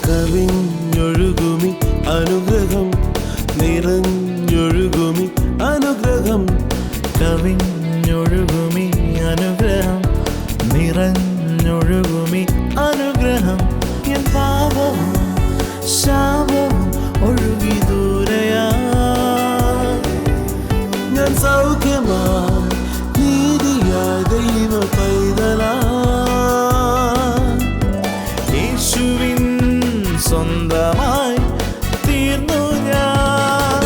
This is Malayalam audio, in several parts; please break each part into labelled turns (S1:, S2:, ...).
S1: കവിഞ്ഞൊഴുകുമി അനുഗ്രഹം, നിറഞ്ഞൊഴുകുമി അനുഗ്രഹം,
S2: കവിഞ്ഞൊഴുകുമി അനുഗ്രഹം, നിറഞ്ഞൊഴുകുമി അനുഗ്രഹം. എൻ പാപവും ശാപവും ഒഴുകി ദൂരയാ,
S1: ഞാൻ സൗഖ്യമാ നീതിയായ ദൈവ പൈതലാ,
S2: യേശുവിൻ സ്വന്തമായി തീർന്നു ഞാൻ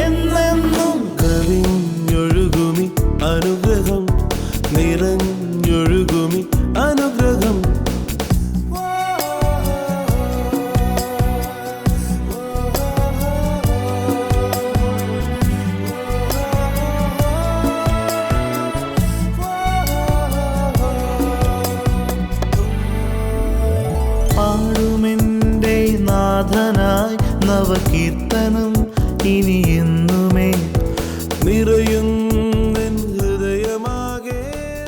S2: എന്നെന്നും.
S1: കവിഞ്ഞൊഴുകുമി അനുഗ്രഹം, നിറഞ്ഞൊഴുകുമി അനുഗ്രഹം.
S2: പാടുമെൻ്റെ നാഥനായി നവകീർത്തനം ഇനി എന്നുമേ
S1: നിറയുന്നെൻ ഹൃദയമാകെ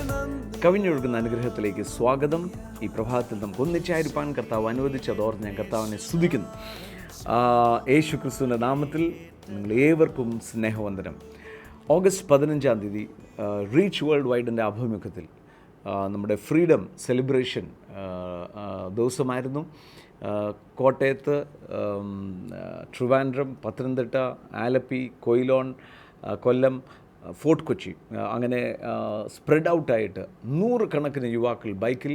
S1: നന്ദി.
S3: കവിഞ്ഞൊഴുകുന്ന അനുഗ്രഹത്തിലേക്ക് സ്വാഗതം. ഈ പ്രഭാതത്തിൽ നമുക്ക് ഒന്നിച്ചായിരിക്കാൻ കർത്താവ് അനുവദിച്ചതോർത്ത് ഞാൻ കർത്താവിനെ സ്തുതിക്കുന്നു. യേശു ക്രിസ്തുവിൻ്റെ നാമത്തിൽ നിങ്ങൾ ഏവർക്കും സ്നേഹവന്ദനം. ഓഗസ്റ്റ് 15 റീച്ച് വേൾഡ് വൈഡിൻ്റെ ആഭിമുഖ്യത്തിൽ നമ്മുടെ ഫ്രീഡം സെലിബ്രേഷൻ ദിവസമായിരുന്നു. കോട്ടയത്ത്, ട്രിവാൻഡ്രം, പത്തനംതിട്ട, ആലപ്പി, കൊയിലോൺ, കൊല്ലം, ഫോർട്ട് കൊച്ചി, അങ്ങനെ സ്പ്രെഡ് ഔട്ടായിട്ട് 100 കണക്കിന് യുവാക്കൾ ബൈക്കിൽ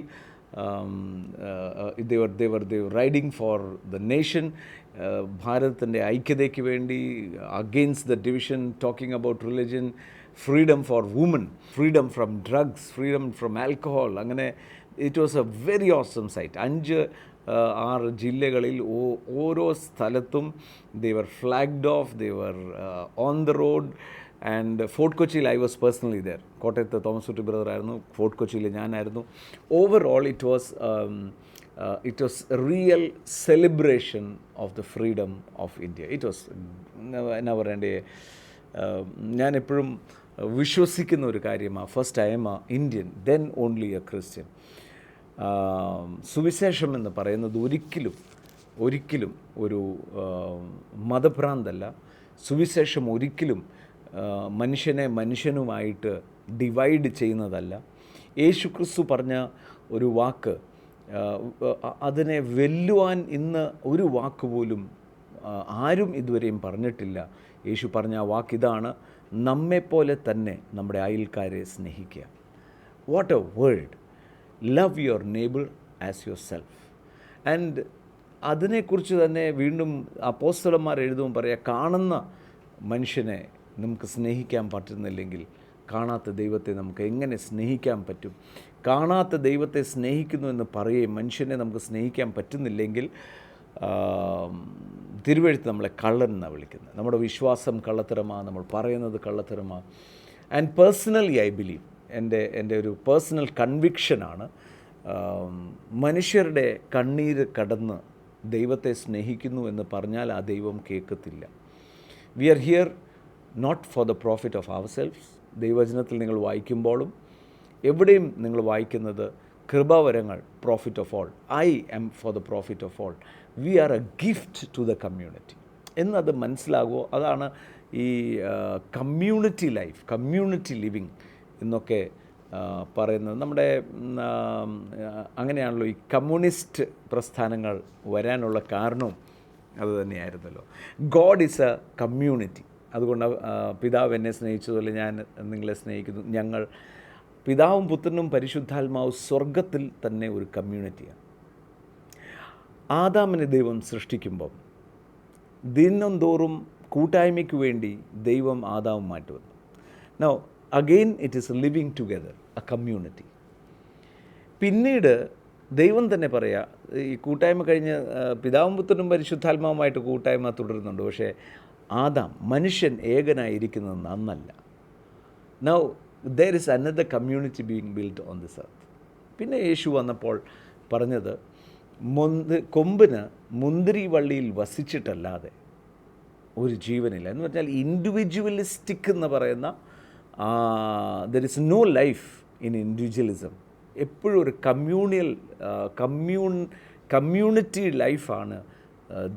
S3: they were riding for the nation, ഭാരതത്തിൻ്റെ ഐക്യതയ്ക്ക് വേണ്ടി, against the division, talking about religion, freedom for woman, freedom from drugs, freedom from alcohol. അങ്ങനെ it was a very awesome sight. 5-6 ജില്ലകളിൽ ഓരോ സ്ഥലത്തും they were flagged off, they were on the road. And Fort കൊച്ചിയിൽ ഐ വാസ് പേഴ്സണലി ദർ. കോട്ടയത്ത് തോമസ് കുട്ടി ബ്രദർ ആയിരുന്നു, ഫോർട്ട് കൊച്ചിയിൽ ഞാനായിരുന്നു. Overall it was real celebration of the freedom of India. It was എന്നാ പറയണ്ടേ, ഞാൻ എപ്പോഴും വിശ്വസിക്കുന്ന ഒരു കാര്യമാണ്, first I M A Indian, then only A Christian. സുവിശേഷം എന്ന് പറയുന്നത് ഒരിക്കലും ഒരു മതഭ്രാന്തല്ല. സുവിശേഷം ഒരിക്കലും മനുഷ്യനെ മനുഷ്യനുമായിട്ട് ഡിവൈഡ് ചെയ്യുന്നതല്ല. യേശു ക്രിസ്തു പറഞ്ഞ ഒരു വാക്ക്, അതിനെ വെല്ലുവാൻ ഇന്ന് ഒരു വാക്ക് പോലും ആരും ഇതുവരെയും പറഞ്ഞിട്ടില്ല. യേശു പറഞ്ഞ ആ വാക്കിതാണ്, നമ്മെപ്പോലെ തന്നെ നമ്മുടെ അയൽക്കാരെ സ്നേഹിക്കുക. What A word! Love your neighbour as your self. And അതിനെക്കുറിച്ച് തന്നെ വീണ്ടും അപ്പോസ്തലന്മാർ എഴുതുമ്പോൾ പറയുക, കാണുന്ന മനുഷ്യനെ നമുക്ക് സ്നേഹിക്കാൻ പറ്റുന്നില്ലെങ്കിൽ കാണാത്ത ദൈവത്തെ നമുക്ക് എങ്ങനെ സ്നേഹിക്കാൻ പറ്റും? കാണാത്ത ദൈവത്തെ സ്നേഹിക്കുന്നു എന്ന് പറയുകയും മനുഷ്യനെ നമുക്ക് സ്നേഹിക്കാൻ പറ്റുന്നില്ലെങ്കിൽ തിരുവെഴുത്ത് നമ്മളെ കള്ളൻ എന്നാണ് വിളിക്കുന്നത്. നമ്മുടെ വിശ്വാസം കള്ളത്തരമാണ്, നമ്മൾ പറയുന്നത് കള്ളത്തരമാണ്. ആൻഡ് പേഴ്സണലി ഐ ബിലീവ്, എൻ്റെ ഒരു പേഴ്സണൽ കൺവിക്ഷനാണ്, മനുഷ്യരുടെ കണ്ണീര് കടന്ന് ദൈവത്തെ സ്നേഹിക്കുന്നു എന്ന് പറഞ്ഞാൽ ആ ദൈവം കേൾക്കത്തില്ല. We are here not for the profit of our selves. ദൈവവചനത്തിൽ നിങ്ങൾ വായിക്കുമ്പോഴും എവിടെയും നിങ്ങൾ വായിക്കുന്നത് കൃപാവരങ്ങൾ, profit of all. I am for the profit of all. We are a gift to the community എന്നത് മനസ്സിലാകുമോ? അതാണ് ഈ കമ്മ്യൂണിറ്റി ലൈഫ്, കമ്മ്യൂണിറ്റി ലിവിങ് എന്നൊക്കെ പറയുന്നത്. നമ്മുടെ അങ്ങനെയാണല്ലോ ഈ കമ്മ്യൂണിസ്റ്റ് പ്രസ്ഥാനങ്ങൾ വരാനുള്ള കാരണവും അതുതന്നെയായിരുന്നല്ലോ. God is a community. അതുകൊണ്ട് പിതാവ് എന്നെ സ്നേഹിച്ചതുപോലെ ഞാൻ നിങ്ങളെ സ്നേഹിക്കുന്നു. ഞങ്ങൾ പിതാവും പുത്രനും പരിശുദ്ധാത്മാവും സ്വർഗത്തിൽ തന്നെ ഒരു കമ്മ്യൂണിറ്റിയാണ്. ആദാമിനെ ദൈവം സൃഷ്ടിക്കുമ്പം ദിനം തോറും കൂട്ടായ്മയ്ക്ക് വേണ്ടി ദൈവം ആദാം മാറ്റുവന്നു. Now again it is living together, a community. പിന്നീട് ദൈവം തന്നെ പറയാം, ഈ കൂട്ടായ്മ കഴിഞ്ഞ് പിതാവും പുത്രനും പരിശുദ്ധാത്മാവുമായിട്ട് കൂട്ടായ്മ തുടരുന്നുണ്ട്. പക്ഷേ ആദാം മനുഷ്യൻ ഏകനായിരിക്കുന്നത് നന്നല്ല. Now there is another community being built on this earth. പിന്നെ യേശു വന്നപ്പോൾ പറഞ്ഞത് കൊമ്പിന് മുന്തിരി വള്ളിയിൽ വസിച്ചിട്ടല്ലാതെ ഒരു ജീവനില്ല എന്ന് പറഞ്ഞാൽ ഇൻഡിവിജ്വലിസ്റ്റിക് എന്ന് പറയുന്ന there is no life in individualism. എപ്പോഴും ഒരു കമ്മ്യൂണിറ്റി ലൈഫാണ്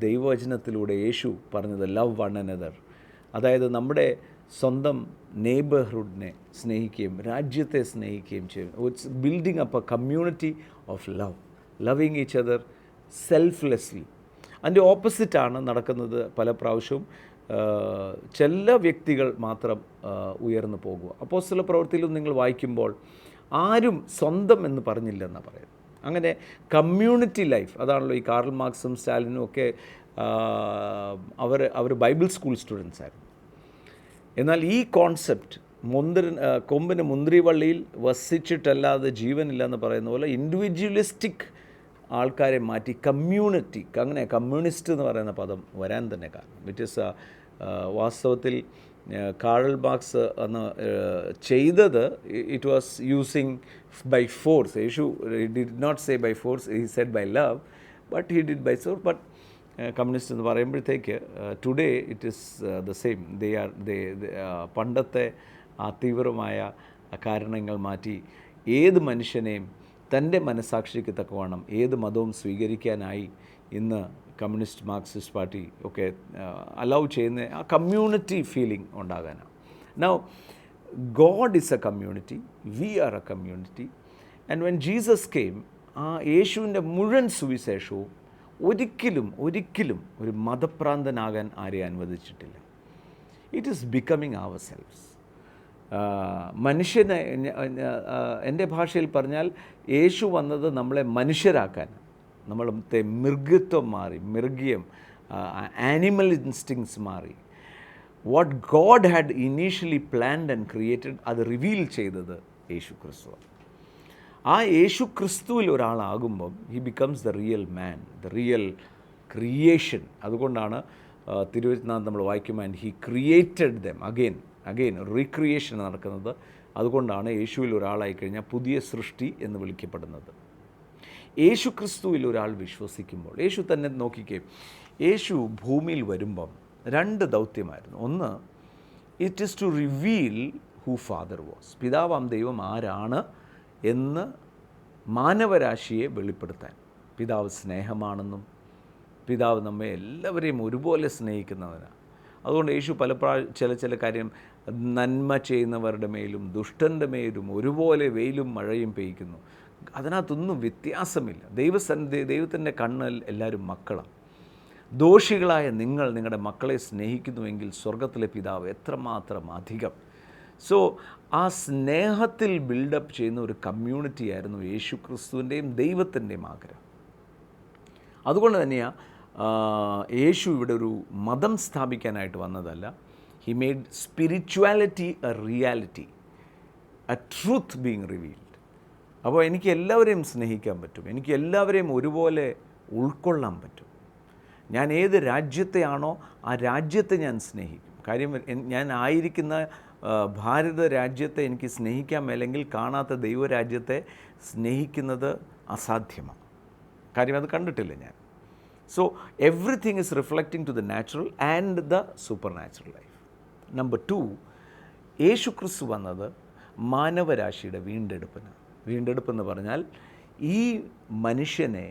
S3: ദൈവവചനത്തിലൂടെ യേശു പറഞ്ഞത്, ലവ് വൺ അനദർ. അതായത് നമ്മുടെ സ്വന്തം നെയ്ബർഹുഡിനെ സ്നേഹിക്കുകയും രാജ്യത്തെ സ്നേഹിക്കുകയും ചെയ്യും. It's building up A community of love, loving each other selflessly. അതിൻ്റെ ഓപ്പോസിറ്റാണ് നടക്കുന്നത് പല പ്രാവശ്യവും. ചില വ്യക്തികൾ മാത്രം ഉയർന്നു പോകുക. അപ്പോസ്തല പ്രവൃത്തിയിലും നിങ്ങൾ വായിക്കുമ്പോൾ ആരും സ്വന്തം എന്ന് പറഞ്ഞില്ലെന്നാണ് പറയുന്നത്. അങ്ങനെ കമ്മ്യൂണിറ്റി ലൈഫ്, അതാണല്ലോ ഈ കാർൽ മാർക്സും സ്റ്റാലിനും ഒക്കെ അവർ ബൈബിൾ സ്കൂൾ സ്റ്റുഡൻസ് ആയിരുന്നു. എന്നാൽ ഈ കോൺസെപ്റ്റ് കൊമ്പിന് മുന്തിരിവള്ളിയിൽ വസിച്ചിട്ടല്ലാതെ ജീവനില്ല എന്ന് പറയുന്ന പോലെ ഇൻഡിവിജ്വലിസ്റ്റിക് ആൾക്കാരെ മാറ്റി കമ്മ്യൂണിറ്റി, അങ്ങനെ കമ്മ്യൂണിസ്റ്റ് എന്ന് പറയുന്ന പദം വരാൻ തന്നെ കാരണം വിറ്റ് ഇസ് വാസ്തവത്തിൽ കാർൽ മാർക്സ് അന്ന് ചെയ്തത് it was using by force. യേശു did not say by force, he said by love, but he did by force. But communist എന്ന് പറയുമ്പോഴത്തേക്ക് today it is the same. പണ്ടത്തെ ആ തീവ്രമായ കാരണങ്ങൾ മാറ്റി ഏത് മനുഷ്യനെയും തൻ്റെ മനസ്സാക്ഷിക്ക് തക്കവണ്ണം ഏത് മതവും സ്വീകരിക്കാനായി ഇന്ന് കമ്മ്യൂണിസ്റ്റ് മാർക്സിസ്റ്റ് പാർട്ടി ഒക്കെ അലൗ ചെയ്യുന്ന ആ കമ്മ്യൂണിറ്റി ഫീലിംഗ് ഉണ്ടാകാനാണ്. Now God is a community, we are a community. And when Jesus came, ആ യേശുവിൻ്റെ മുഴുവൻ സുവിശേഷവും ഒരിക്കലും ഒരു മതഭ്രാന്തനാകാൻ ആരെയും അനുവദിച്ചിട്ടില്ല. It is becoming our selves. മനുഷ്യനെ, എൻ്റെ ഭാഷയിൽ പറഞ്ഞാൽ യേശു വന്നത് നമ്മളെ മനുഷ്യരാക്കാൻ. നമ്മളത്തെ മൃഗത്വം മാറി, മൃഗീയം, ആനിമൽ ഇൻസ്റ്റിങ്സ് മാറി. What God had initially planned and created അത് റിവീൽ ചെയ്തത് യേശു ക്രിസ്തു. ആ യേശു ക്രിസ്തുവിൽ ഒരാളാകുമ്പം he becomes the real man, the real creation. അതുകൊണ്ടാണ് തിരുവചനത്തിൽ നമ്മൾ വായിക്കുമ്പോൾ and he created them again recreation നടക്കുന്നത്. അതുകൊണ്ടാണ് യേശുവിൽ ഒരാളായി കഴിഞ്ഞാൽ പുതിയ സൃഷ്ടി എന്ന് വിളിക്കപ്പെടുന്നത്. യേശു ക്രിസ്തുവിൽ ഒരാൾ വിശ്വസിക്കുമ്പോൾ, യേശു തന്നെ നോക്കിക്കേ, യേശു ഭൂമിയിൽ വരുമ്പം 2 ദൗത്യമായിരുന്നു. ഒന്ന്, it is to reveal who father was, പിതാവാം ദൈവം ആരാണ് എന്ന് മാനവരാശിയെ വെളിപ്പെടുത്താൻ. പിതാവ് സ്നേഹമാണെന്നും പിതാവ് നമ്മെ എല്ലാവരെയും ഒരുപോലെ സ്നേഹിക്കുന്നവനാണ്. അതുകൊണ്ട് യേശു ചില കാര്യം നന്മ ചെയ്യുന്നവരുടെ മേലും ദുഷ്ടൻ്റെ മേലും ഒരുപോലെ വെയിലും മഴയും പെയ്യ്ക്കുന്നു. അതിനകത്തൊന്നും വ്യത്യാസമില്ല. ദൈവത്തിൻ്റെ കണ്ണിൽ എല്ലാവരും മക്കളാണ്. ദോഷികളായ നിങ്ങളുടെ മക്കളെ സ്നേഹിക്കുന്നുവെങ്കിൽ സ്വർഗത്തിലെ പിതാവ് എത്രമാത്രം അധികം. സോ ആ സ്നേഹത്തിൽ ബിൽഡപ്പ് ചെയ്യുന്ന ഒരു കമ്മ്യൂണിറ്റി ആയിരുന്നു യേശു ക്രിസ്തുവിൻ്റെയും ദൈവത്തിൻ്റെയും ആഗ്രഹം. അതുകൊണ്ട് തന്നെയാണ് യേശു ഇവിടെ ഒരു മതം സ്ഥാപിക്കാനായിട്ട് വന്നതല്ല. He made spirituality A reality, A truth being revealed. അപ്പോൾ എനിക്ക് എല്ലാവരെയും സ്നേഹിക്കാൻ പറ്റും, എനിക്ക് എല്ലാവരെയും ഒരുപോലെ ഉൾക്കൊള്ളാൻ പറ്റും. ഞാൻ ഏത് രാജ്യത്തെയാണോ ആ രാജ്യത്തെ ഞാൻ സ്നേഹിക്കും. കാര്യം ഞാൻ ആയിരിക്കുന്ന ഭാരത രാജ്യത്തെ എനിക്ക് സ്നേഹിക്കാൻ മേലെങ്കിൽ കാണാത്ത ദൈവരാജ്യത്തെ സ്നേഹിക്കുന്നത് അസാധ്യമാണ്. കാര്യം അത് കണ്ടിട്ടില്ല ഞാൻ. So everything is reflecting to the natural and the supernatural life. Number 2, യേശു ക്രിസ്തു വന്നത് മാനവരാശിയുടെ വീണ്ടെടുപ്പെന്ന് പറഞ്ഞാൽ ഈ മനുഷ്യനെ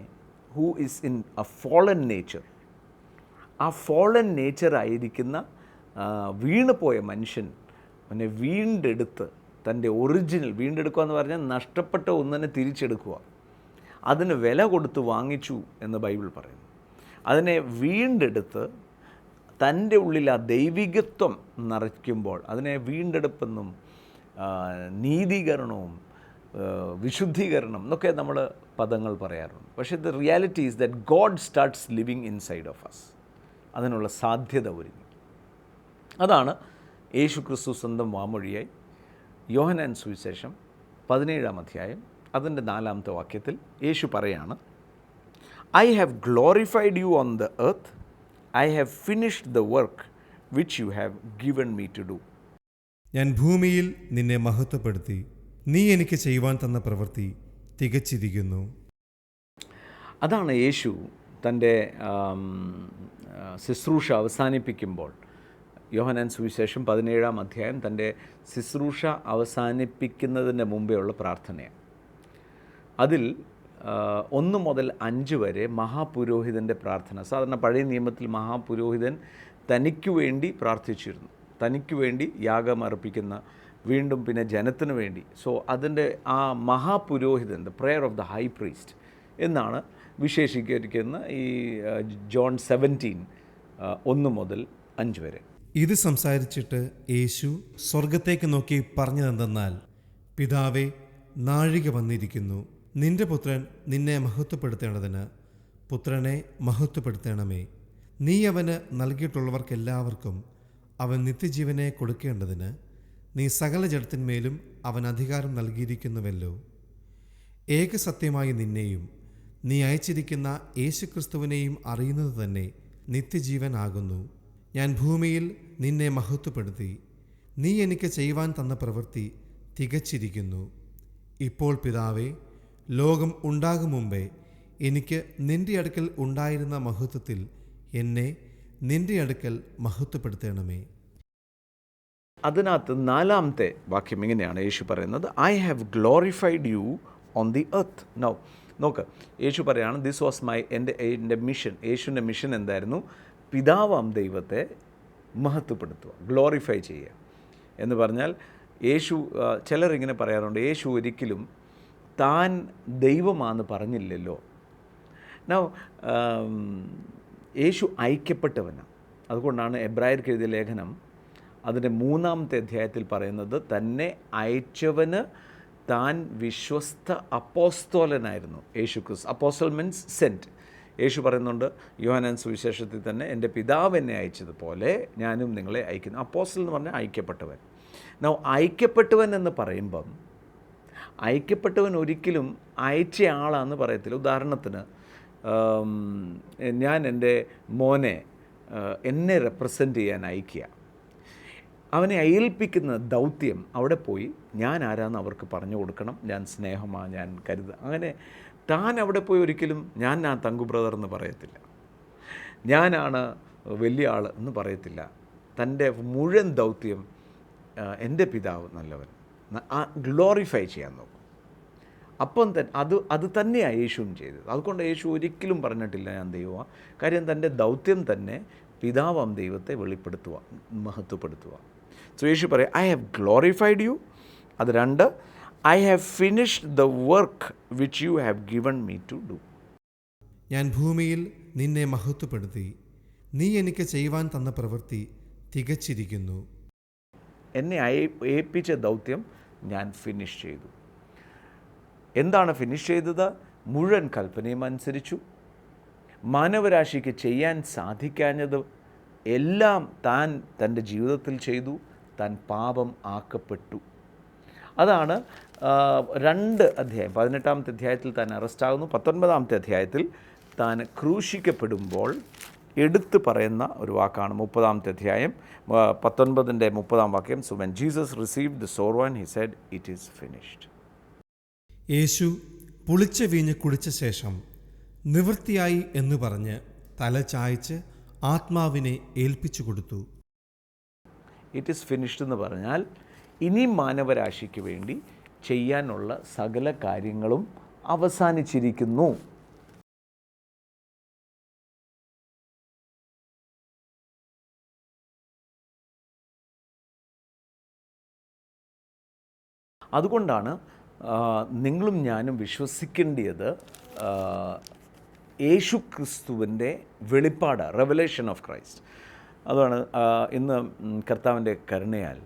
S3: who is in a fallen nature, ആ ഫോളൻ നേച്ചറായിരിക്കുന്ന വീണുപോയ മനുഷ്യൻ അവനെ വീണ്ടെടുത്ത് തൻ്റെ ഒറിജിനൽ വീണ്ടെടുക്കുക എന്ന് പറഞ്ഞാൽ നഷ്ടപ്പെട്ട ഒന്നിനെ തിരിച്ചെടുക്കുക. അതിന് വില കൊടുത്ത് വാങ്ങിച്ചു എന്ന് ബൈബിൾ പറയുന്നു. അതിനെ വീണ്ടെടുത്ത് തൻ്റെ ഉള്ളിൽ ആ ദൈവികത്വം നിറയ്ക്കുമ്പോൾ അതിനെ വീണ്ടെടുപ്പെന്നും നീതീകരണവും വിശുദ്ധീകരണം എന്നൊക്കെ നമ്മൾ പദങ്ങൾ പറയാറുണ്ട്. പക്ഷേ the reality is that God starts living inside of us. അതിനുള്ള സാധ്യത ഒരുങ്ങി. അതാണ് യേശു ക്രിസ്തു സ്വന്തം വാമൊഴിയായി യോഹന്നാൻ സുവിശേഷം 17-ാം അധ്യായം അതിൻ്റെ 4-ാമത്തെ വാക്യത്തിൽ യേശു പറയാണ്, I have glorified you on the earth, I have finished the work which you have given me to do.
S4: ഞാൻ ഭൂമിയിൽ നിന്നെ മഹത്വപ്പെടുത്തി, നീ എനിക്ക് ചെയ്യുവാൻ തന്ന പ്രവൃത്തി തികച്ചിരിക്കുന്നു.
S3: അതാണ് യേശു തൻ്റെ ശുശ്രൂഷ അവസാനിപ്പിക്കുമ്പോൾ, യോഹന്നാൻ സുവിശേഷം 17-ാം അധ്യായം തൻ്റെ ശുശ്രൂഷ അവസാനിപ്പിക്കുന്നതിന് മുമ്പേ ഉള്ള പ്രാർത്ഥനയാണ്. അതിൽ 1 മുതൽ 5 വരെ മഹാപുരോഹിതൻ്റെ പ്രാർത്ഥന. സാധാരണ പഴയ നിയമത്തിൽ മഹാപുരോഹിതൻ തനിക്കു വേണ്ടി പ്രാർത്ഥിച്ചിരുന്നു, തനിക്കു വേണ്ടി യാഗം അർപ്പിക്കുന്ന, വീണ്ടും പിന്നെ ജനത്തിനു വേണ്ടി. സോ അതിൻ്റെ ആ മഹാപുരോഹിതൻ, the prayer of the high priest എന്നാണ് വിശേഷീകരിക്കുന്ന ഈ ജോൺ 17 1 മുതൽ 5 വരെ.
S4: ഇത് സംസാരിച്ചിട്ട് യേശു സ്വർഗത്തേക്ക് നോക്കി പറഞ്ഞതെന്തെന്നാൽ, പിതാവേ, നാഴിക വന്നിരിക്കുന്നു. നിന്റെ പുത്രൻ നിന്നെ മഹത്വപ്പെടുത്തേണ്ടതിന് പുത്രനെ മഹത്വപ്പെടുത്തണമേ. നീ അവന് നൽകിയിട്ടുള്ളവർക്കെല്ലാവർക്കും അവൻ നിത്യജീവനെ കൊടുക്കേണ്ടതിന് നീ സകല ജഡത്തിന്മേലും അവൻ അധികാരം നൽകിയിരിക്കുന്നുവല്ലോ. ഏകസത്യമായി നിന്നെയും നീ അയച്ചിരിക്കുന്ന യേശുക്രിസ്തുവിനെയും അറിയുന്നത് തന്നെ നിത്യജീവൻ ആകുന്നു. ഞാൻ ഭൂമിയിൽ നിന്നെ മഹത്വപ്പെടുത്തി. നീ എനിക്ക് ചെയ്യുവാൻ തന്ന പ്രവൃത്തി തികച്ചിരിക്കുന്നു. ഇപ്പോൾ പിതാവേ, ലോകം ഉണ്ടാകും മുമ്പേ എനിക്ക് നിന്റെ അടുക്കൽ ഉണ്ടായിരുന്ന മഹത്വത്തിൽ എന്നെ നിന്റെ അടുക്കൽ മഹത്വപ്പെടുത്തണമേ.
S3: അതിനകത്ത് 4-ാമത്തെ വാക്യം ഇങ്ങനെയാണ് യേശു പറയുന്നത്, I have glorified you on the earth. Now നോക്ക്, യേശു പറയുകയാണ്, ദിസ് വാസ് എൻ്റെ മിഷൻ. യേശുവിൻ്റെ മിഷൻ എന്തായിരുന്നു? പിതാവാം ദൈവത്തെ മഹത്വപ്പെടുത്തുക, ഗ്ലോറിഫൈ ചെയ്യുക എന്ന് പറഞ്ഞാൽ, യേശു, ചിലരിങ്ങനെ പറയാറുണ്ട്, യേശു ഒരിക്കലും താൻ ദൈവമാണെന്ന് പറഞ്ഞില്ലല്ലോ. നൗ യേശു ഐക്യപ്പെട്ടവനാണ്. അതുകൊണ്ടാണ് എബ്രായർക്ക് എഴുതിയ ലേഖനം അതിൻ്റെ 3-ാമത്തെ അധ്യായത്തിൽ പറയുന്നത്, തന്നെ അയച്ചവന് താൻ വിശ്വസ്ത അപ്പോസ്തോലനായിരുന്നു യേശു ക്രിസ്തു. Apostle means cent. യേശു പറയുന്നുണ്ട് യോഹന്നാൻ സുവിശേഷത്തിൽ തന്നെ, എൻ്റെ പിതാവ് എന്നെ അയച്ചതുപോലെ ഞാനും നിങ്ങളെ അയക്കുന്നു. അപ്പോസ്റ്റൽ എന്ന് പറഞ്ഞാൽ ഐക്യപ്പെട്ടവൻ. ഐക്യപ്പെട്ടവൻ എന്ന് പറയുമ്പം, ഐക്യപ്പെട്ടവൻ ഒരിക്കലും അയച്ച ആളാന്ന് പറയത്തില്ല. ഉദാഹരണത്തിന്, ഞാൻ എൻ്റെ മോനെ എന്നെ റെപ്രസെൻ്റ് ചെയ്യാൻ അയക്കുക, അവനെ ഏൽപ്പിക്കുന്ന ദൗത്യം അവിടെ പോയി ഞാൻ ആരാന്ന് അവർക്ക് പറഞ്ഞു കൊടുക്കണം, ഞാൻ സ്നേഹമാണ്, ഞാൻ കരുതുക. അങ്ങനെ താൻ അവിടെ പോയി ഒരിക്കലും ഞാൻ തങ്കു ബ്രദർ എന്ന് പറയത്തില്ല, ഞാനാണ് വലിയ ആൾ എന്ന് പറയത്തില്ല. തൻ്റെ മുഴുവൻ ദൗത്യം എൻ്റെ പിതാവ് നല്ലവൻ, ഗ്ലോറിഫൈ ചെയ്യാൻ നോക്കും. അപ്പം അത് തന്നെയാണ് യേശുവും ചെയ്തത്. അതുകൊണ്ട് യേശു ഒരിക്കലും പറഞ്ഞിട്ടില്ല ഞാൻ ദൈവമാണ്. കാര്യം തൻ്റെ ദൗത്യം തന്നെ പിതാവാം ദൈവത്തെ വെളിപ്പെടുത്തുക, മഹത്വപ്പെടുത്തുക. സോ യേശു പറയും, ഐ ഹാവ് ഗ്ലോറിഫൈഡ് യു. അത് 2, I have finished the work which you have given me to do.
S4: ഞാൻ ഭൂമിയിൽ നിന്നെ മഹത്വപ്പെടുത്തി. നീ എനിക്ക് ചെയ്യുവാൻ തന്ന പ്രവൃത്തി തികച്ചിരിക്കുന്നു.
S3: എന്നെ ഏൽപ്പിച്ച ദൗത്യം ഞാൻ ഫിനിഷ് ചെയ്തു. എന്താണ് ഫിനിഷ് ചെയ്തത്? മുഴുവൻ കൽപ്പനയും അനുസരിച്ചു. മാനവരാശിക്ക് ചെയ്യാൻ സാധിക്കാഞ്ഞത് എല്ലാം താൻ തൻ്റെ ജീവിതത്തിൽ ചെയ്തു. താൻ പാപം ആക്കപ്പെട്ടു. അതാണ് 2 അധ്യായം, 18-ാമത്തെ അധ്യായത്തിൽ താൻ അറസ്റ്റാകുന്നു. 19-ാമത്തെ അധ്യായത്തിൽ താൻ ക്രൂശിക്കപ്പെടുമ്പോൾ എടുത്തു പറയുന്ന ഒരു വാക്കാണ് 30-ാമത്തെ അധ്യായം 19-ന്റെ 30-ാം വാക്യം. So when Jesus received the sour wine he said it is finished.
S4: യേശു പുളിച്ച വീഞ്ഞ് കുടിച്ച ശേഷം നിവൃത്തിയായി എന്ന് പറഞ്ഞ് തല ചായ്ച്ച് ആത്മാവിനെ ഏൽപ്പിച്ചു കൊടുത്തു.
S3: ഇറ്റ് ഈസ് ഫിനിഷ്ഡ് എന്ന് പറഞ്ഞാൽ ഇനി മാനവരാശിക്ക് വേണ്ടി ചെയ്യാനുള്ള സകല കാര്യങ്ങളും അവസാനിച്ചിരിക്കുന്നു. അതുകൊണ്ടാണ് നിങ്ങളും ഞാനും വിശ്വസിക്കേണ്ടത് യേശു ക്രിസ്തുവിൻ്റെ വെളിപ്പാട്, റെവലേഷൻ ഓഫ് ക്രൈസ്റ്റ്. അതാണ് ഇന്ന് കർത്താവിൻ്റെ കരുണയാൽ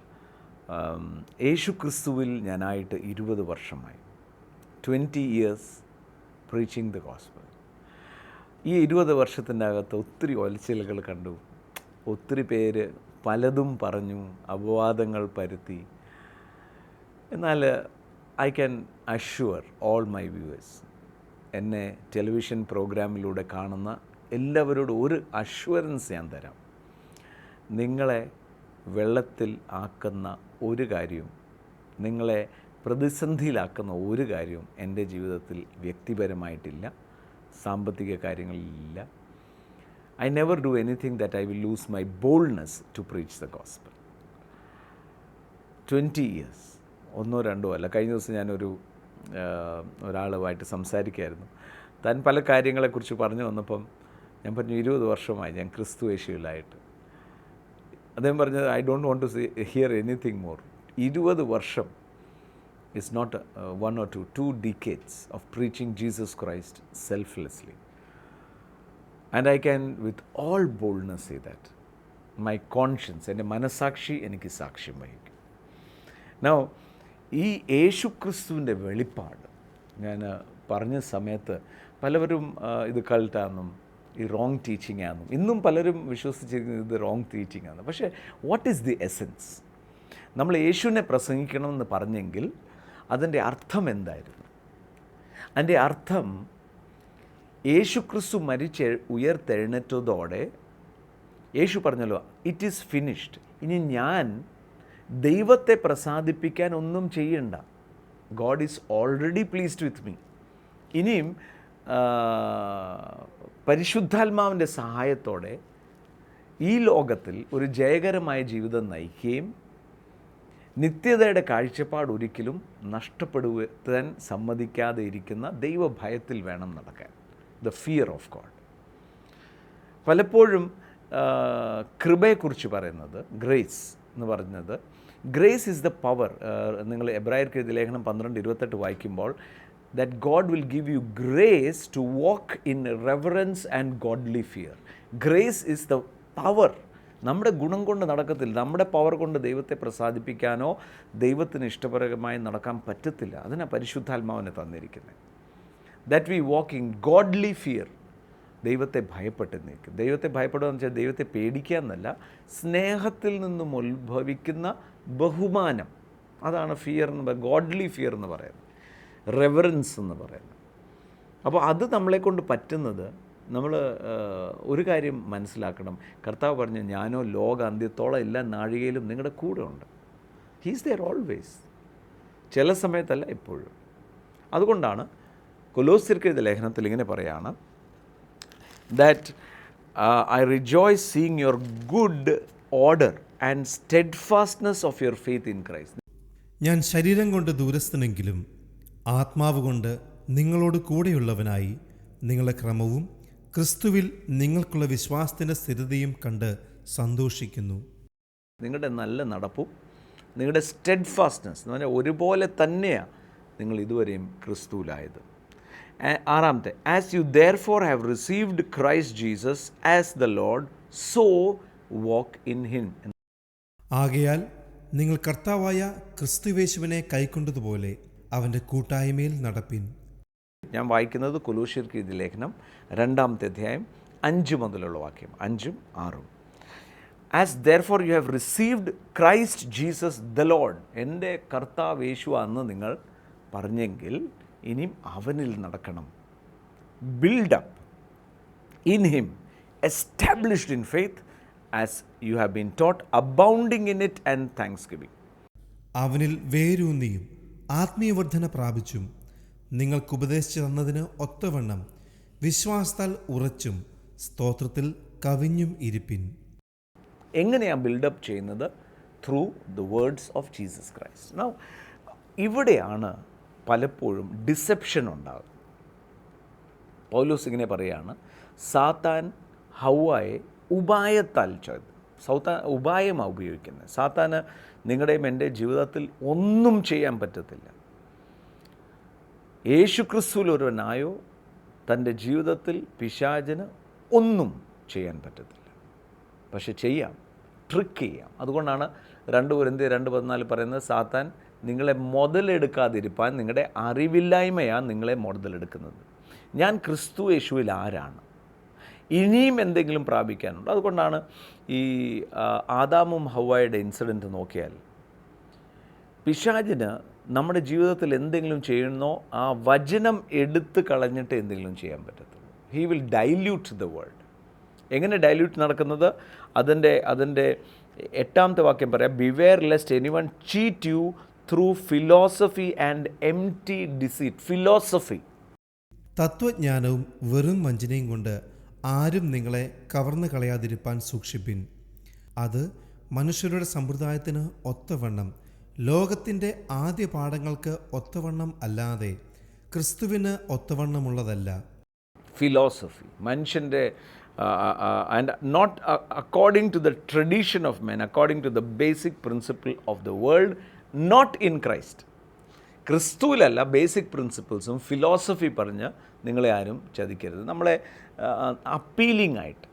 S3: യേശു ക്രിസ്തുവിൽ ഞാനായിട്ട് 20 വർഷമായി, 20 years പ്രീച്ചിങ് ദ ഗോസ്പൽ. ഈ 20 വർഷത്തിൻ്റെ അകത്ത് ഒത്തിരി ഒലച്ചിലുകൾ കണ്ടു, ഒത്തിരി പേര് പലതും പറഞ്ഞു, അപവാദങ്ങൾ പരത്തി. എന്നാൽ I can assure all my viewers, എന്നെ ടെലിവിഷൻ പ്രോഗ്രാമിലൂടെ കാണുന്ന എല്ലാവരോടും ഒരു അഷ്വറൻസ് ഞാൻ തരാം. നിങ്ങളെ വെള്ളത്തിൽ ആക്കുന്ന ഒരു കാര്യവും, നിങ്ങളെ പ്രതിസന്ധിയിലാക്കുന്ന ഒരു കാര്യവും എൻ്റെ ജീവിതത്തിൽ വ്യക്തിപരമായിട്ടില്ല, സാമ്പത്തിക കാര്യങ്ങളിലില്ല. I never do anything that I will lose my boldness to preach the gospel. 20 years, ഒന്നോ രണ്ടോ അല്ല. കഴിഞ്ഞ ദിവസം ഞാനൊരു ഒരാളുമായിട്ട് സംസാരിക്കുകയായിരുന്നു. താൻ പല കാര്യങ്ങളെക്കുറിച്ച് പറഞ്ഞു വന്നപ്പം ഞാൻ പറഞ്ഞു 20 വർഷമായി ഞാൻ ക്രിസ്തു യേശുവിലായിട്ട്. അദ്ദേഹം പറഞ്ഞത് I don't want to hear anything more. 20 വർഷം is not 1 or 2 decades of preaching Jesus Christ selflessly. And I can with all boldness say that. My conscience, എൻ്റെ മനസാക്ഷി എനിക്ക് സാക്ഷ്യം വഹിക്കും. Now, ഈ യേശുക്രിസ്തുവിൻ്റെ വെളിപ്പാട് ഞാൻ പറഞ്ഞ സമയത്ത് പലവരും ഇത് കൾട്ടാണെന്നും ഈ റോങ് ടീച്ചിങ് ആണെന്നും ഇന്നും പലരും വിശ്വസിച്ചിരിക്കുന്നത് ഇത് റോങ് ടീച്ചിങ് ആണ്. പക്ഷേ വാട്ട് ഈസ് ദി എസൻസ്? നമ്മൾ യേശുവിനെ പ്രസംഗിക്കണമെന്ന് പറഞ്ഞെങ്കിൽ അതിൻ്റെ അർത്ഥം എന്തായിരുന്നു? അതിൻ്റെ അർത്ഥം യേശുക്രിസ്തു മരിച്ച് ഉയർത്തെഴുന്നേറ്റതോടെ യേശു പറഞ്ഞല്ലോ ഇറ്റ് ഈസ് ഫിനിഷ്ഡ്. ഇനി ഞാൻ ദൈവത്തെ പ്രസാദിപ്പിക്കാൻ ഒന്നും ചെയ്യണ്ട. God is already pleased with me. ഇനിയും പരിശുദ്ധാത്മാവിൻ്റെ സഹായത്തോടെ ഈ ലോകത്തിൽ ഒരു ജയകരമായ ജീവിതം നയിക്കുകയും നിത്യതയുടെ കാഴ്ചപ്പാട് ഒരിക്കലും നഷ്ടപ്പെടുത്താൻ സമ്മതിക്കാതെ ഇരിക്കുന്ന ദൈവഭയത്തിൽ വേണം നടക്കാൻ. The fear of God. പലപ്പോഴും കൃപയെക്കുറിച്ച് പറയുന്നത് ഗ്രേസ് എന്ന് പറയുന്നത്, ഗ്രേസ് ഈസ് ദ പവർ. നിങ്ങൾ എബ്രായർക്ക് എഴുതിയ ലേഖനം 12:28 വായിക്കുമ്പോൾ that God will give you grace to walk in reverence and godly fear. Grace is the power. നമ്മുടെ ഗുണം കൊണ്ട് നടക്കത്തില്ല. നമ്മുടെ പവർ കൊണ്ട് ദൈവത്തെ പ്രസാദിപ്പിക്കാനോ ദൈവത്തിന് ഇഷ്ടപരമായി നടക്കാൻ പറ്റത്തില്ല. അതിനാണ് പരിശുദ്ധാത്മാവിനെ തന്നിരിക്കുന്നത്. That we walk in godly fear. ദൈവത്തെ ഭയപ്പെട്ട് നിൽക്കും. ദൈവത്തെ ഭയപ്പെടുക എന്ന് വെച്ചാൽ ദൈവത്തെ പേടിക്കുക എന്നല്ല, സ്നേഹത്തിൽ നിന്നും ഉത്ഭവിക്കുന്ന ബഹുമാനം. അതാണ് ഫിയർ എന്ന് പറയുന്നത്, ഗോഡ്ലി ഫിയർ എന്ന് പറയുന്നത്, റെവറൻസ് എന്ന് പറയുന്നത്. അപ്പോൾ അത് നമ്മളെക്കൊണ്ട് പറ്റുന്നത്, നമ്മൾ ഒരു കാര്യം മനസ്സിലാക്കണം. കർത്താവ് പറഞ്ഞു ഞാനോ ലോക അന്ത്യത്തോളം എല്ലാ നാഴികയിലും നിങ്ങളുടെ കൂടെ ഉണ്ട്. He's there always. ചില സമയത്തല്ല, എപ്പോഴും. അതുകൊണ്ടാണ് കൊലോസ്യർക്ക് എഴുതിയ ലേഖനത്തിൽ ഇങ്ങനെ പറയാണ്, that I rejoice seeing your good order and steadfastness of your faith in Christ.
S4: ഞാൻ ശരീരം കൊണ്ട് ദൂരസ്ഥനെങ്കിലും ആത്മാവ് കൊണ്ട് നിങ്ങളോട് കൂടെയുള്ളവനായി നിങ്ങളുടെ ക്രമവും ക്രിസ്തുവിൽ നിങ്ങൾക്കുള്ള വിശ്വാസത്തിൻ്റെ സ്ഥിരതയും കണ്ട് സന്തോഷിക്കുന്നു.
S3: നിങ്ങളുടെ നല്ല നടപ്പും നിങ്ങളുടെ സ്റ്റെഡ്ഫാസ്റ്റ്നെസ് എന്ന് പറഞ്ഞാൽ ഒരുപോലെ തന്നെയാണ് നിങ്ങൾ ഇതുവരെയും ക്രിസ്തുവിലായത്. 6, as you therefore have received Christ Jesus as the Lord so walk in him.
S4: ആകയാൽ നിങ്ങൾ കർത്താവായ ക്രിസ്തുവേശുവിനെ കൈക്കൊണ്ടതുപോലെ അവൻ്റെ കൂട്ടായ്മയിൽ നടപ്പിൻ.
S3: ഞാൻ വായിക്കുന്നത് കൊലോസ്യർക്ക് എഴുതിയ ലേഖനം 2-ാമത്തെ അധ്യായം 5 മുതലുള്ള വാക്യം, 5ഉം 6ഉം. As therefore you have received Christ Jesus the Lord. എൻ്റെ കർത്താവ് യേശു അന്ന് നിങ്ങൾ പറഞ്ഞെങ്കിൽ ഇനിയും അവനിൽ നടക്കണം. Build up in him, established in faith as you have been taught, abounding in it and thanksgiving.
S4: അവനിൽ വേരൂന്നിയും ആത്മീയവർദ്ധന പ്രാപിച്ചും നിങ്ങൾക്ക് ഉപദേശിച്ചു തന്നതിന് ഒത്തവണ്ണം വിശ്വാസത്താൽ ഉറച്ചും സ്തോത്രത്തിൽ കവിഞ്ഞും ഇരിപ്പിൻ.
S3: എങ്ങനെയാണ് ബിൽഡപ്പ് ചെയ്യുന്നത്? Through the words of Jesus Christ. Now ഇവിടെയാണ് പലപ്പോഴും ഡിസെപ്ഷൻ ഉണ്ടാകുന്നത്. പൗലോസ് ഇങ്ങനെ പറയുകയാണ്, സാത്താൻ ഹൗവയെ ഉപായത്താൽ ചെയ്തു. ഉപായമാണ് ഉപയോഗിക്കുന്നത്. സാത്താന് നിങ്ങളുടെയും എൻ്റെ ജീവിതത്തിൽ ഒന്നും ചെയ്യാൻ പറ്റത്തില്ല. യേശുക്രിസ്തുവിൽ ഒരുവനായോ തൻ്റെ ജീവിതത്തിൽ പിശാചിന് ഒന്നും ചെയ്യാൻ പറ്റത്തില്ല. പക്ഷെ ചെയ്യാം, ട്രിക്ക് ചെയ്യാം. അതുകൊണ്ടാണ് 2 കൊരിന്ത്യർ 2:14 പറയുന്നത്, സാത്താൻ നിങ്ങളെ മുതലെടുക്കാതിരിപ്പാൻ നിങ്ങളുടെ അറിവില്ലായ്മയാണ് നിങ്ങളെ മുതലെടുക്കുന്നത്. ഞാൻ ക്രിസ്തു യേശുവിൽ ആരാണ്, ഇനിയും എന്തെങ്കിലും പ്രാപിക്കാനുണ്ട്. അതുകൊണ്ടാണ് ഈ ആദാമും ഹവ്വായുടെ ഇൻസിഡൻറ്റ് നോക്കിയാൽ പിശാചിന് നമ്മുടെ ജീവിതത്തിൽ എന്തെങ്കിലും ചെയ്യുന്നോ ആ വചനം എടുത്ത് കളഞ്ഞിട്ട് എന്തെങ്കിലും ചെയ്യാൻ പറ്റത്തുള്ളൂ. He will dilute the world. എങ്ങനെ ഡൈല്യൂട്ട് നടക്കുന്നത്? അതിൻ്റെ 8-ാമത്തെ വാക്യം പറയാം, beware lest anyone cheat you through philosophy and empty deceit. Philosophy,
S4: തത്വജ്ഞാനവും വെറും വഞ്ചനയും കൊണ്ട് ആരും നിങ്ങളെ കവർന്നു കളയാതിരിപ്പാൻ സൂക്ഷിപ്പിൻ. അത് മനുഷ്യരുടെ സമ്പ്രദായത്തിന് ഒത്തവണ്ണം, ലോകത്തിൻ്റെ ആദ്യ പാഠങ്ങൾക്ക് ഒത്തവണ്ണം അല്ലാതെ ക്രിസ്തുവിന് ഒത്തവണ്ണമുള്ളതല്ല.
S3: ഫിലോസഫി മനുഷ്യൻ്റെ and not according to the tradition of men, according to the basic principle of the world, not in Christ. ക്രിസ്തുവിലല്ല ബേസിക് പ്രിൻസിപ്പിൾസും ഫിലോസഫി പറഞ്ഞ് നിങ്ങളെ ആരും ചതിക്കരുത്. നമ്മളെ അപ്പീലിംഗ് ആയിട്ട്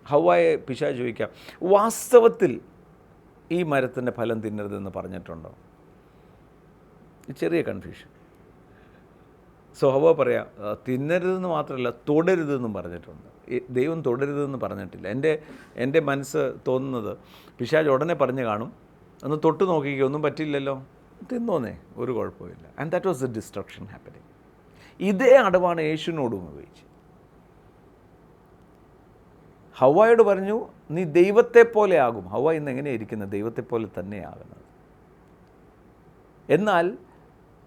S3: ഹവ്വായെ പിശാച് ചോദിക്കാം, വാസ്തവത്തിൽ ഈ മരത്തിൻ്റെ ഫലം തിന്നരുതെന്ന് പറഞ്ഞിട്ടുണ്ടോ? ചെറിയ കൺഫ്യൂഷൻ. സോ ഹവ്വ പറയാം തിന്നരുതെന്ന് മാത്രമല്ല തൊടരുതെന്നും പറഞ്ഞിട്ടുണ്ട്. ദൈവം തൊടരുതെന്ന് പറഞ്ഞിട്ടില്ല. എൻ്റെ മനസ്സ് തോന്നുന്നത് പിശാച് ഉടനെ പറഞ്ഞു കാണും, ഒന്ന് തൊട്ട് നോക്കിക്കോ, ഒന്നും പറ്റില്ലല്ലോ, തിന്നോന്നേ, ഒരു കുഴപ്പമില്ല. And that was the destruction happening. ഇതേ അടവാണ് യേശുവിനോടും ഉപയോഗിച്ചത്. ഹവ്വായോട് പറഞ്ഞു നീ ദൈവത്തെ പോലെ ആകും. ഹവ്വ ഇന്ന് എങ്ങനെയാണ് ഇരിക്കുന്നത്? ദൈവത്തെ പോലെ തന്നെയാകുന്നത്. എന്നാൽ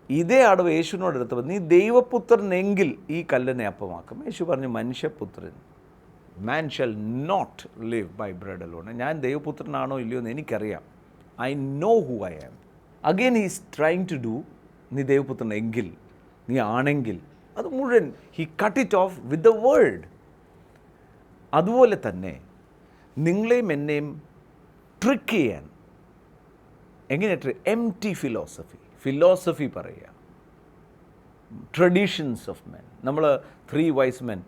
S3: ഇതേ അടവ് യേശുവിനോട് എടുത്തപ്പോൾ നീ ദൈവപുത്രനെങ്കിൽ ഈ കല്ലിനെ അപ്പമാക്കും. യേശു പറഞ്ഞു മനുഷ്യപുത്രൻ, man shall not live by bread alone. ഞാൻ ദൈവപുത്രനാണോ ഇല്ലയോ എന്ന് എനിക്കറിയാം. I know who I am. Again he is trying to do, നീ ദൈവപുത്രനെങ്കിൽ, നീ ആണെങ്കിൽ, അത് മുഴുവൻ he cut it off with the word. അതുപോലെ തന്നെ നിങ്ങളെയും എന്നെയും ട്രിക്ക് ചെയ്യാൻ എങ്ങനെ എംപ്റ്റി ഫിലോസഫി പറയുക, ട്രഡീഷൻസ് ഓഫ് മെൻ. നമ്മൾ 3 wise men,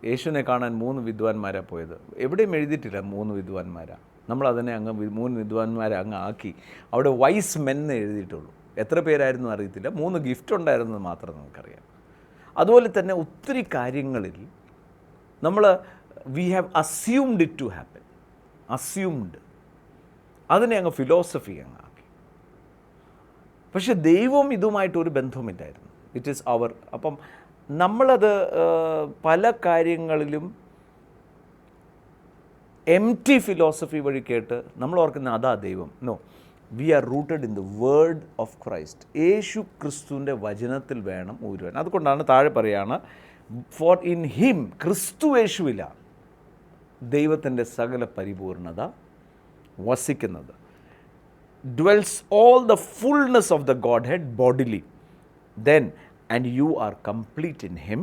S3: യേശുവിനെ കാണാൻ 3 വിദ്വാൻമാരാണ് പോയത്. എവിടെയും എഴുതിയിട്ടില്ല 3 വിദ്വാൻമാരാണ്. നമ്മളതിനെ അങ്ങ് 3 വിദ്വാൻമാരെ അങ്ങ് ആക്കി. അവിടെ വൈസ് മെൻ എന്ന് എഴുതിയിട്ടുള്ളൂ. എത്ര പേരായിരുന്നു അറിയത്തില്ല. 3 ഗിഫ്റ്റ് ഉണ്ടായിരുന്നത് മാത്രം നമുക്കറിയാം. അതുപോലെ തന്നെ ഒത്തിരി കാര്യങ്ങളിൽ നമ്മൾ we have assumed it to happen. Assumed, അതിനെ അങ്ങ് ഫിലോസഫി അങ്ങ് ആക്കി. പക്ഷെ ദൈവം ഇതുമായിട്ടൊരു ബന്ധവുമില്ലായിരുന്നു. ഇറ്റ് ഈസ് അവർ. അപ്പം നമ്മളത് പല കാര്യങ്ങളിലും എംപ്റ്റി ഫിലോസഫി വഴി കേട്ട് നമ്മൾ ഓർക്കുന്ന അതാ ദൈവം. No, we are rooted in the word of Christ. യേശു ക്രിസ്തുവിൻ്റെ വചനത്തിൽ വേണം ഊരുവാൻ. അതുകൊണ്ടാണ് താഴെ പറയാണ്, ഫോർ ഇൻ ഹിം, ക്രിസ്തു യേശുവിലാണ് ദൈവത്തിൻ്റെ സകല പരിപൂർണത വസിക്കുന്നത്. Dwells all the fullness of the Godhead bodily. Then and you are complete in him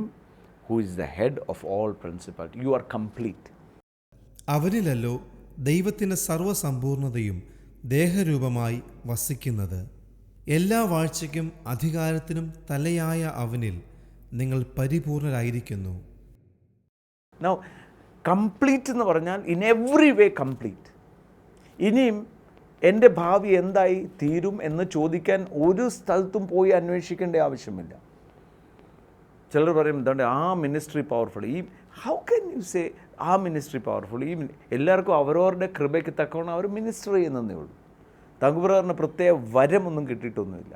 S3: who is the head of all principality. You are complete.
S4: അവനിലല്ലോ ദൈവത്തിൻ്റെ സർവ്വസമ്പൂർണതയും ദേഹരൂപമായി വസിക്കുന്നത്. എല്ലാ വാഴ്ചയ്ക്കും അധികാരത്തിനും തലയായ അവനിൽ നിങ്ങൾ പരിപൂർണരായിരിക്കുന്നു.
S3: നൗ കംപ്ലീറ്റ് എന്ന് പറഞ്ഞാൽ ഇൻ എവ്രി വേ കംപ്ലീറ്റ്. ഇനിയും എൻ്റെ ഭാവി എന്തായി തീരും എന്ന് ചോദിക്കാൻ ഒരു സ്ഥലത്തും പോയി അന്വേഷിക്കേണ്ട ആവശ്യമില്ല. ചിലർ പറയും എന്താണ് ആ മിനിസ്ട്രി പവർഫുൾ. ഈ ഹൗ ക്യാൻ യു സേ ആ മിനിസ്ട്രി പവർഫുൾ? ഈ എല്ലാവർക്കും അവരവരുടെ കൃപയ്ക്ക് തക്കവണ്ണം അവർ മിനിസ്റ്റർ ചെയ്യുന്നതേ ഉള്ളൂ. തങ്കുബ്രദറിന് പ്രത്യേക വരമൊന്നും കിട്ടിയിട്ടൊന്നുമില്ല.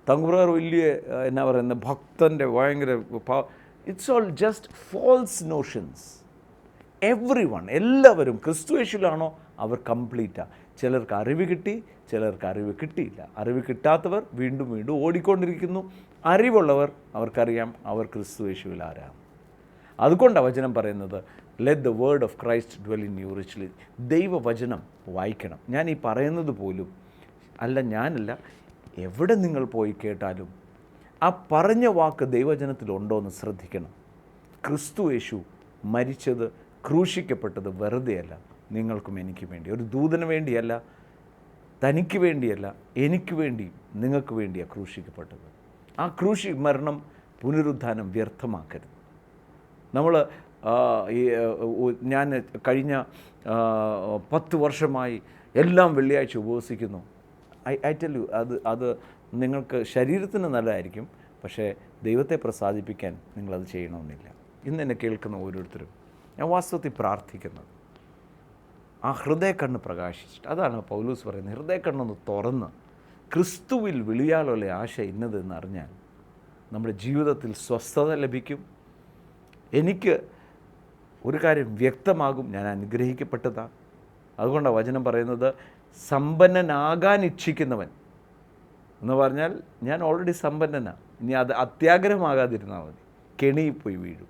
S3: തങ്കുബ്രദർ വലിയ എന്നാ പറയുന്നത് ഭക്തൻ്റെ ഭയങ്കര it's all just false notions. Every one, എല്ലാവരും ക്രിസ്തു യേശുവിലാണോ അവർ കംപ്ലീറ്റാണ്. ചിലർക്ക് അറിവ് കിട്ടി, ചിലർക്ക് അറിവ് കിട്ടിയില്ല. അറിവ് കിട്ടാത്തവർ വീണ്ടും വീണ്ടും ഓടിക്കൊണ്ടിരിക്കുന്നു. അറിവുള്ളവർ അവർക്കറിയാം അവർ ക്രിസ്തു യേശുവിൽ ആരാണ്. അതുകൊണ്ടാണ് വചനം പറയുന്നത് let the word of Christ dwell in you richly. ദൈവവചനം വായിക്കണം. ഞാൻ ഈ പറയുന്നത് പോലും ഞാനല്ല, എവിടെ നിങ്ങൾ പോയി കേട്ടാലും ആ പറഞ്ഞ വാക്ക് ദൈവവചനത്തിലുണ്ടോ എന്ന് ശ്രദ്ധിക്കണം. ക്രിസ്തു യേശു മരിച്ചത്, ക്രൂശിക്കപ്പെട്ടത് വെറുതെയല്ല, നിങ്ങൾക്കും എനിക്കും വേണ്ടി. ഒരു ദൂതന് വേണ്ടിയല്ല, തനിക്ക് വേണ്ടിയല്ല, എനിക്ക് വേണ്ടിയും നിങ്ങൾക്ക് വേണ്ടിയാണ് ക്രൂശിക്കപ്പെട്ടത്. ആ മരണം പുനരുദ്ധാനം വ്യർത്ഥമാക്കരുത്. നമ്മൾ ഞാൻ കഴിഞ്ഞ 10 വർഷമായി എല്ലാം വെള്ളിയാഴ്ച ഉപവസിക്കുന്നു. ഐ ടെൽ യു, അത് നിങ്ങൾക്ക് ശരീരത്തിന് നല്ലതായിരിക്കും, പക്ഷേ ദൈവത്തെ പ്രസാദിപ്പിക്കാൻ നിങ്ങളത് ചെയ്യണമെന്നില്ല. ഇന്ന് എന്നെ കേൾക്കുന്ന ഓരോരുത്തരും ഞാൻ വാസ്തവത്തിൽ പ്രാർത്ഥിക്കുന്നത് ആ ഹൃദയക്കണ്ണ് പ്രകാശിച്ചിട്ട്. അതാണ് പൗലോസ് പറയുന്നത്, ഹൃദയക്കണ്ണൊന്ന് തുറന്ന് ക്രിസ്തുവിൽ വിളിയാലുള്ള ആശ ഇന്നതെന്ന് അറിഞ്ഞാൽ നമ്മുടെ ജീവിതത്തിൽ സ്വസ്ഥത ലഭിക്കും. എനിക്ക് ഒരു കാര്യം വ്യക്തമാകും, ഞാൻ അനുഗ്രഹിക്കപ്പെട്ടതാണ്. അതുകൊണ്ടാണ് വചനം പറയുന്നത് സമ്പന്നനാകാൻ ഇച്ഛിക്കുന്നവൻ എന്ന് പറഞ്ഞാൽ ഞാൻ ഓൾറെഡി സമ്പന്നനാണ്, ഇനി അത് അത്യാഗ്രഹമാകാതിരുന്നാൽ മതി, കെണിയിൽ പോയി വീഴും.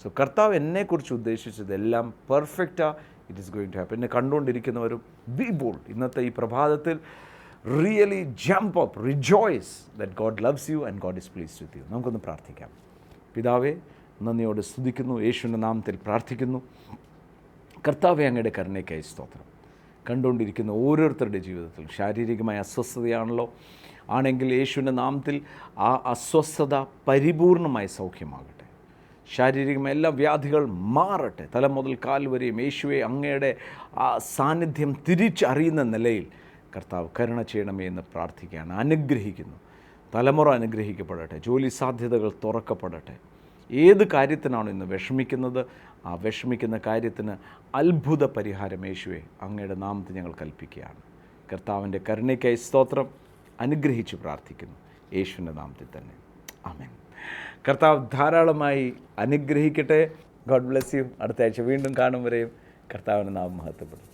S3: സോ കർത്താവ് എന്നെക്കുറിച്ച് ഉദ്ദേശിച്ചത് എല്ലാം പെർഫെക്റ്റാണ്. It is going to happen. എന്നെ കണ്ടുകൊണ്ടിരിക്കുന്നവരും ബി ബോൾഡ്. ഇന്നത്തെ ഈ പ്രഭാതത്തിൽ really jump up, rejoice that God loves you and God is pleased with you. നമുക്കൊന്ന് പ്രാർത്ഥിക്കാം. പിതാവേ, നന്ദിയോടെ സ്തുതിക്കുന്നു, യേശുവിൻ്റെ നാമത്തിൽ പ്രാർത്ഥിക്കുന്നു. കർത്താവെ, അങ്ങയുടെ കരുണയ്ക്കായി സ്തോത്രം. കണ്ടുകൊണ്ടിരിക്കുന്ന ഓരോരുത്തരുടെ ജീവിതത്തിൽ ശാരീരികമായ അസ്വസ്ഥതയാണല്ലോ ആണെങ്കിൽ യേശുവിൻ്റെ നാമത്തിൽ ആ അസ്വസ്ഥത പരിപൂർണമായി സൗഖ്യമാകട്ടെ. ശാരീരികമായ എല്ലാ വ്യാധികൾ മാറട്ടെ. തല മുതൽ കാൽ വരെയും യേശുവെ അങ്ങയുടെ ആ സാന്നിധ്യം തിരിച്ചറിയുന്ന നിലയിൽ കർത്താവ് കരുണ ചെയ്യണമേ എന്ന് പ്രാർത്ഥിക്കുകയാണ്. അനുഗ്രഹിക്കുന്നു. തലമുറ അനുഗ്രഹിക്കപ്പെടട്ടെ. ജോലി സാധ്യതകൾ തുറക്കപ്പെടട്ടെ. ഏത് കാര്യത്തിനാണോ ഇന്ന് വിഷമിക്കുന്നത്, ആ വിഷമിക്കുന്ന കാര്യത്തിന് അത്ഭുത പരിഹാരം യേശുവെ അങ്ങയുടെ നാമത്തിൽ ഞങ്ങൾ കൽപ്പിക്കുകയാണ്. കർത്താവിൻ്റെ കരുണയ്ക്കായി സ്തോത്രം. അനുഗ്രഹിച്ച് പ്രാർത്ഥിക്കുന്നു യേശുവിൻ്റെ നാമത്തിൽ തന്നെ. ആമേൻ. കർത്താവ് ധാരാളമായി അനുഗ്രഹിക്കട്ടെ. God bless you. അടുത്ത ആഴ്ച വീണ്ടും കാണും വരെയും കർത്താവിൻ്റെ നാമം മഹത്വപ്പെടട്ടെ.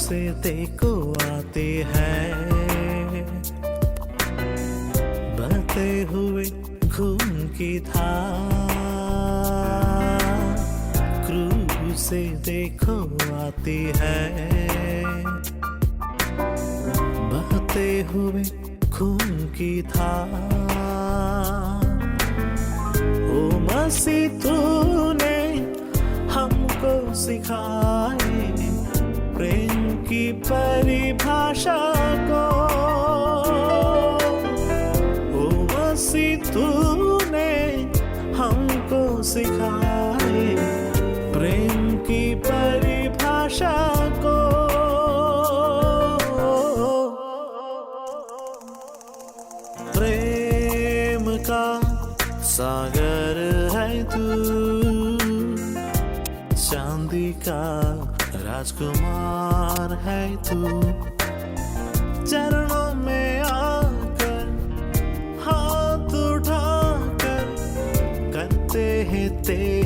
S2: से देखो आते हैं बहते हुए खून की धार, क्रूज से देखो आती है बहते हुए खून की धार। ओ मसीह तूने हमको सिखाए प्रेम की परिभाषा को, ओ मसीह तूने हमको सिखाए प्रेम की परिभाषा को। प्रेम का सागर है तू, चांदी का राजकुमार है तू। चरणों में आकर हाथ उठाकर करते हैं तेरे